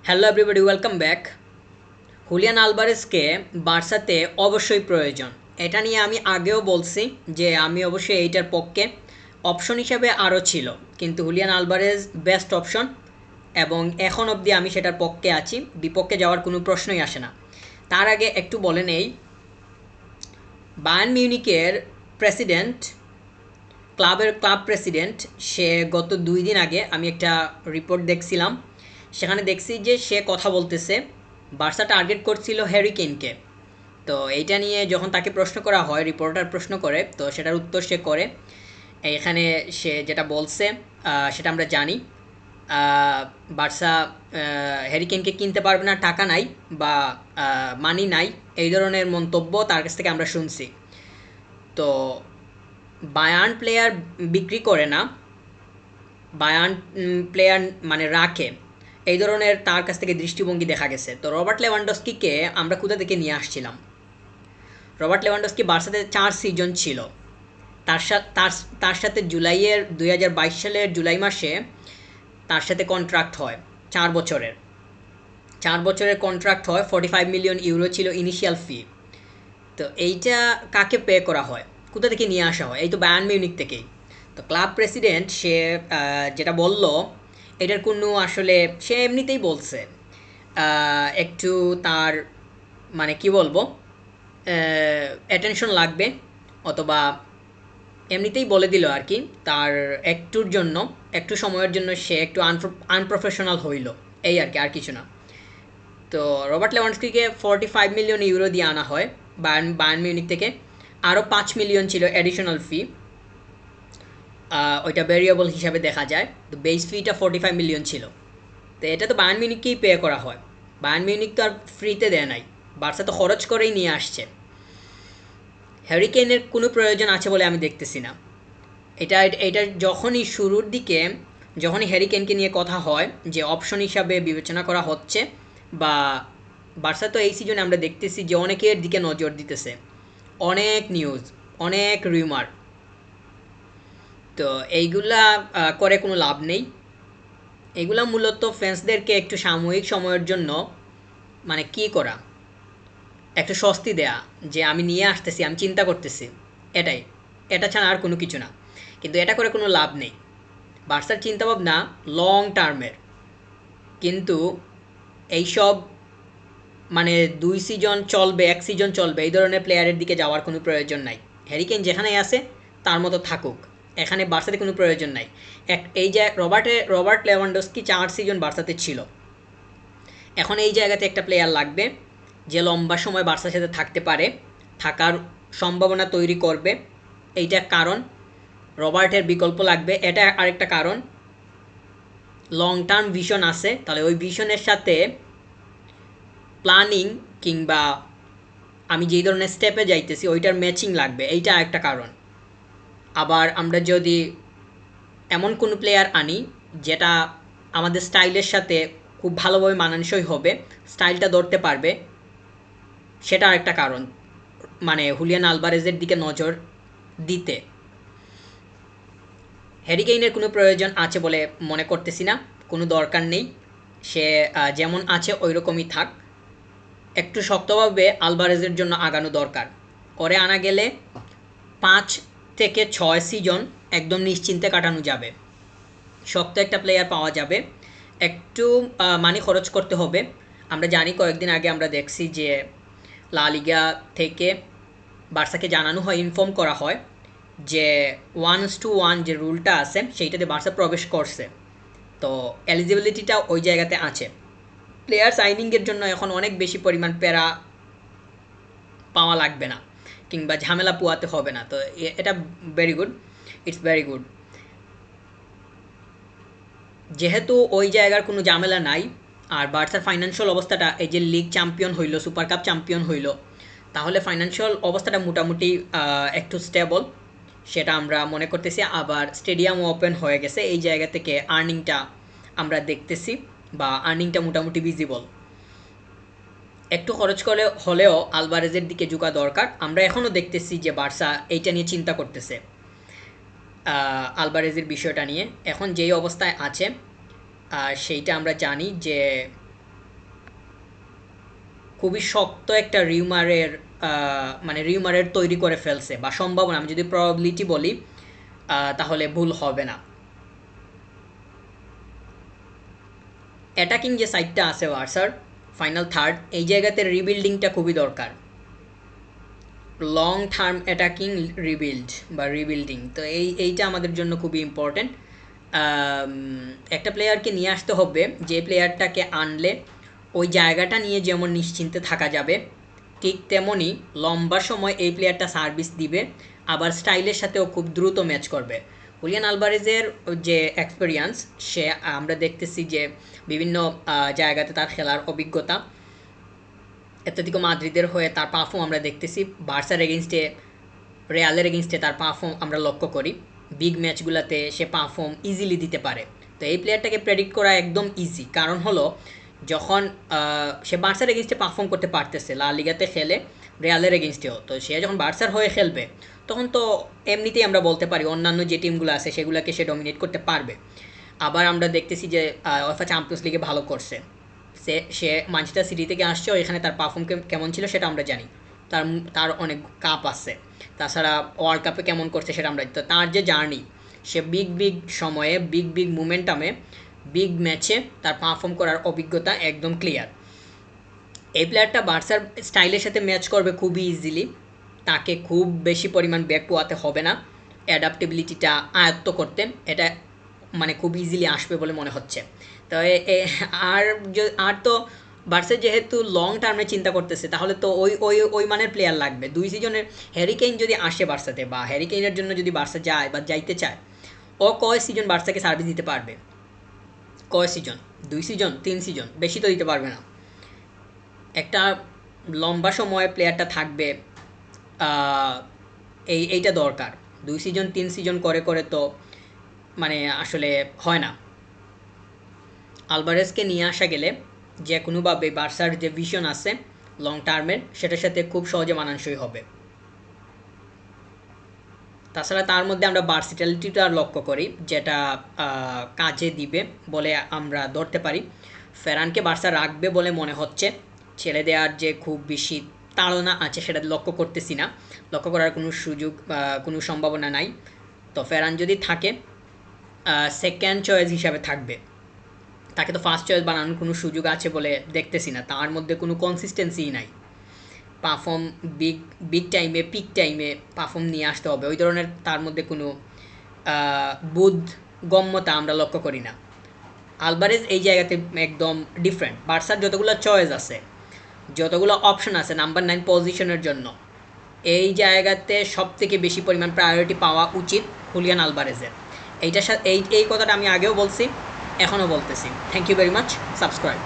Hello everybody, welcome back. Julian আলভারেজকে বার্সাতে অবশ্যই প্রয়োজন, এটা নিয়ে আমি আগেও বলছি যে আমি অবশ্যই এইটার পক্ষে। অপশন হিসাবে আরও ছিল, কিন্তু হুলিয়ান আলভারেজ বেস্ট অপশন এবং এখন অবধি আমি সেটার পক্ষে আছি, বিপক্ষে যাওয়ার কোনো প্রশ্নই আসে না। তার আগে একটু বলে নেই, বায়ার্ন মিউনিকের প্রেসিডেন্ট, ক্লাব প্রেসিডেন্ট, সে গত 2 দিন আগে আমি একটা রিপোর্ট দেখছিলাম, সেখানে দেখছি যে সে কথা বলতেছে বার্সা টার্গেট করছিল হ্যারি কেইনকে। তো এইটা নিয়ে যখন তাকে প্রশ্ন করা হয়, রিপোর্টার প্রশ্ন করে, তো সেটার উত্তর সে করে। এখানে সে যেটা বলছে সেটা আমরা জানি। বার্সা হ্যারি কেইনকে কিনতে পারবে না, টাকা নাই বা মানি নাই, এই ধরনের মন্তব্য তার কাছ থেকে আমরা শুনছি। তো বায়ার্ন প্লেয়ার বিক্রি করে না, বায়ার্ন প্লেয়ার মানে রাখে, এই ধরনের তার কাছ থেকে দৃষ্টিভঙ্গি দেখা গেছে। তো রবার্ট লেভানডস্কিকে আমরা কোথা থেকে নিয়ে আসছিলাম? রবার্ট লেভানডস্কি বার্সাতে 4 সিজন ছিল। তার সাথে তার সাথে জুলাইয়ের 2022 সালের জুলাই মাসে তার সাথে কন্ট্রাক্ট হয় 4 বছরের। 4 বছরের কন্ট্রাক্ট হয়, 45 মিলিয়ন ইউরো ছিল ইনিশিয়াল ফি। তো এইটা কাকে পে করা হয়, কোথা থেকে নিয়ে আসা হয়? এই তো বায়ার্ন মিউনিক থেকেই। তো ক্লাব প্রেসিডেন্ট সে যেটা বলল, এটার কোনো আসলে সে এমনিতেই বলছে, একটু তার মানে কি বলবো, অ্যাটেনশন লাগবে, অথবা এমনিতেই বলে দিল আর কি। তার একটুর জন্য, একটু সময়ের জন্য সে একটু আনপ্রফেশনাল হইল, এই আর কি, আর কিছু না। তো রবার্ট লেভানডস্কিকে 45 মিলিয়ন ইউরো দিয়ে আনা হয় বায়ার্ন বায়ার্ন মিউনিক থেকে। আরও 5 মিলিয়ন ছিল অ্যাডিশনাল ফি, ওইটা ভ্যারিয়েবল হিসাবে দেখা যায়। তো বেস ফিটা 45 মিলিয়ন ছিল। তো এটা তো বায়ার্ন মিউনিককেই পে করা হয়, বায়ার্ন মিউনিক তো আর ফ্রিতে দেয় নাই, বার্সা তো খরচ করেই নিয়ে আসছে। হ্যারি কেইনের কোনো প্রয়োজন আছে বলে আমি দেখতেছি না। এটা এটা যখনই শুরুর দিকে, যখনই হ্যারি কেইনকে নিয়ে কথা হয় যে অপশন হিসাবে বিবেচনা করা হচ্ছে, বা বার্সা তো এই সিজনে আমরা দেখতেছি যে অনেকের দিকে নজর দিতেছে, অনেক নিউজ, অনেক রিউমার। তো এইগুলা করে কোনো লাভ নেই। এগুলা মূলত ফ্যান্সদেরকে একটু সাময়িক সময়ের জন্য মানে কি করা, একটু স্বস্তি দেয়া, যে আমি নিয়ে আসতেছি, আমি চিন্তা করতেছি, এটাই। এটা ছাড়া আর কোনো কিছু না। কিন্তু এটা করে কোনো লাভ নেই। বার্সার চিন্তাভাবনা লং টার্মের, কিন্তু এইসব মানে 2 সিজন চলবে, 1 সিজন চলবে, এই ধরনের প্লেয়ারের দিকে যাওয়ার কোনো প্রয়োজন নাই। হ্যারি কেইন যেখানেই আছে তার মতো থাকুক, এখানে বার্সাতে কোনো প্রয়োজন নাই। এই যে রবার্ট লেভানডস্কি 4 সিজন বার্সাতে ছিল, এখন এই জায়গাতে একটা প্লেয়ার লাগবে যে লম্বা সময় বার্সার সাথে থাকতে পারে, থাকার সম্ভাবনা তৈরি করবে। এইটা কারণ। রবার্টের বিকল্প লাগবে, এটা আরেকটা কারণ। লং টার্ম ভিশন আছে, তাহলে ওই ভিশনের সাথে প্ল্যানিং কিংবা আমি যেই ধরনের স্টেপে যাইতেছি ওইটার ম্যাচিং লাগবে, এইটা একটা কারণ। আবার আমরা যদি এমন কোনো প্লেয়ার আনি যেটা আমাদের স্টাইলের সাথে খুব ভালোভাবে মানানসই হবে, স্টাইলটা ধরতে পারবে, সেটা আরেকটা কারণ মানে হুলিয়ান আলভারেজের দিকে নজর দিতে। হ্যারি কেইনের কোনো প্রয়োজন আছে বলে মনে করতেছি না, কোনো দরকার নেই। সে যেমন আছে ওই রকমই থাক। একটু শক্তভাবে আলভারেজের জন্য আগানো দরকার। ওরে আনা গেলে 5 থেকে 6 সিজন একদম নিশ্চিন্তে কাটানো যাবে, শক্ত একটা প্লেয়ার পাওয়া যাবে। একটু মানি খরচ করতে হবে। আমরা জানি কয়েকদিন আগে আমরা দেখছি যে লা লিগা থেকে বার্সাকে জানানো হয়, ইনফর্ম করা হয় যে 1:1 যে রুলটা আছে সেইটাতে বার্সা প্রবেশ করছে। তো এলিজিবিলিটিটা ওই জায়গাতে আছে। প্লেয়ার সাইনিংয়ের জন্য এখন অনেক বেশি পরিমাণ প্যারা পাওয়া লাগবে না, কিংবা ঝামেলা পোয়াতে হবে না। তো এটা very good, it's very good. যেহেতু ওই জায়গার কোনো ঝামেলা নাই, আর বার্সার ফাইন্যান্সিয়াল অবস্থাটা, এই যে লিগ চ্যাম্পিয়ন হইল, সুপার কাপ চ্যাম্পিয়ন হইল, তাহলে ফাইন্যান্সিয়াল অবস্থাটা মোটামুটি একটু স্টেবল, সেটা আমরা মনে করতেছি। আবার স্টেডিয়ামও ওপেন হয়ে গেছে, এই জায়গা থেকে আর্নিংটা আমরা দেখতেছি, বা আর্নিংটা মোটামুটি ভিজিবল। একটু খরচ করে হলেও আলভারেজের দিকে ঝুঁকা দরকার। আমরা এখনও দেখতেছি যে বার্সা এইটা নিয়ে চিন্তা করতেছে, আলভারেজের বিষয়টা নিয়ে। এখন যেই অবস্থায় আছে সেইটা আমরা জানি যে খুবই শক্ত একটা মানে রিউমারের তৈরি করে ফেলছে, বা সম্ভাবনা, আমি যদি প্রবাবিলিটি বলি তাহলে ভুল হবে না। অ্যাটাকিং যে সাইডটা আছে বার্সার, ফাইনাল থার্ড, এই জায়গাতে রিবিল্ডিংটা খুবই দরকার। লং টার্ম অ্যাটাকিং রিবিল্ডিং, তো এইটা আমাদের জন্য খুবই ইম্পর্টেন্ট। একটা প্লেয়ারকে নিয়ে আসতে হবে যে প্লেয়ারটাকে আনলে ওই জায়গাটা নিয়ে যেমন নিশ্চিন্তে থাকা যাবে, ঠিক তেমনই লম্বা সময় এই প্লেয়ারটা সার্ভিস দিবে, আবার স্টাইলের সাথেও খুব দ্রুত ম্যাচ করবে। হুলিয়ান আলভারেজের যে এক্সপিরিয়েন্স, সে আমরা দেখতেছি যে বিভিন্ন জায়গাতে তার খেলার অভিজ্ঞতা, অ্যাটলেটিকো মাদ্রিদের হয়ে তার পারফর্ম আমরা দেখতেছি, বার্সার এগেনস্টে, রিয়ালের এগেনস্টে তার পারফর্ম আমরা লক্ষ্য করি, বিগ ম্যাচগুলোতে সে পারফর্ম ইজিলি দিতে পারে। তো এই প্লেয়ারটাকে প্রেডিক্ট করা একদম ইজি, কারণ হলো যখন সে বার্সার এগেনস্টে পারফর্ম করতে পারতেছে, লা লিগাতে খেলে, রিয়ালের এগেনস্টেও, তো সে যখন বার্সার হয়ে খেলবে তখন তো এমনিতেই আমরা বলতে পারি অন্যান্য যে টিমগুলো আছে সেগুলোকে সে ডমিনেট করতে পারবে। আবার আমরা দেখতেছি যে ওয়েফা চ্যাম্পিয়ন্স লিগে ভালো করছে, সে ম্যানচেস্টার সিটি থেকে আসছে, এখানে তার পারফর্ম কেমন ছিল সেটা আমরা জানি, তার তার অনেক কাপ আছে, তাছাড়া ওয়ার্ল্ড কাপে কেমন করছে সেটা আমরা, তো তার যে জার্নি, সে বিগ সময়ে বিগ মোমেন্টামে বিগ ম্যাচে তার পারফর্ম করার অভিজ্ঞতা একদম ক্লিয়ার। এই প্লেয়ারটা বার্সার স্টাইলের সাথে ম্যাচ করবে খুবই ইজিলি, তাকে খুব বেশি পরিমাণ ব্যাক পোয়াতে হবে না, অ্যাডাপ্টেবিলিটিটা আয়ত্ত করতে এটা মানে খুব ইজিলি আসবে বলে মনে হচ্ছে। তো আর আর তো বার্সা যেহেতু লং টার্মে চিন্তা করতেছে, তাহলে তো ওই মানের প্লেয়ার লাগবে। 2 সিজনের হ্যারি কেইন যদি আসে বার্সাতে, বা হ্যারি কেইনের জন্য যদি বার্সা যায় বা যাইতে চায়, ও কয় সিজন বার্সাকে সার্ভিস দিতে পারবে? কয় সিজন? 2 সিজন, 3 সিজন, বেশি তো দিতে পারবে না। একটা লম্বা সময় প্লেয়ারটা থাকবে, এইটা দরকার। 2 সিজন 3 সিজন করে তো মানে আসলে হয় না। আলভারেজকে নিয়ে আসা গেলে যে কোনোভাবে বার্সার যে ভিশন আছে লং টার্মের, সেটার সাথে খুব সহজে মানানসই হবে। তাছাড়া তার মধ্যে আমরা ভার্সিটালিটিটা লক্ষ্য করি, যেটা কাজে দিবে বলে আমরা ধরতে পারি। ফেরানকে বার্সা রাখবে বলে মনে হচ্ছে, ছেড়ে দেওয়ার যে খুব বেশি তাড়না আছে সেটা লক্ষ্য করতেছি না, লক্ষ্য করার কোনো সুযোগ, কোনো সম্ভাবনা নাই। তো ফেরান যদি থাকে, সেকেন্ড চয়েস হিসাবে থাকবে, তাকে তো ফার্স্ট চয়েস বানানোর কোনো সুযোগ আছে বলে দেখতেছি না, তার মধ্যে কোনো কনসিস্টেন্সিই নাই। পারফর্ম বিগ টাইমে, পিক টাইমে পারফর্ম নিয়ে আসতে হবে, ওই ধরনের তার মধ্যে কোনো বোধগম্যতা আমরা লক্ষ্য করি না। আলভারেজ এই জায়গাতে একদম ডিফারেন্ট। বার্সার যতগুলো চয়েস আছে, যতগুলো অপশন আছে নাম্বার 9 পজিশনের জন্য, এই জায়গাতে সব থেকে বেশি পরিমাণ প্রায়োরিটি পাওয়া উচিত হুলিয়ান আলভারেজের। এই কথাটা আমি আগেও বলছি, এখনও বলতেছি। Thank you very much. Subscribe.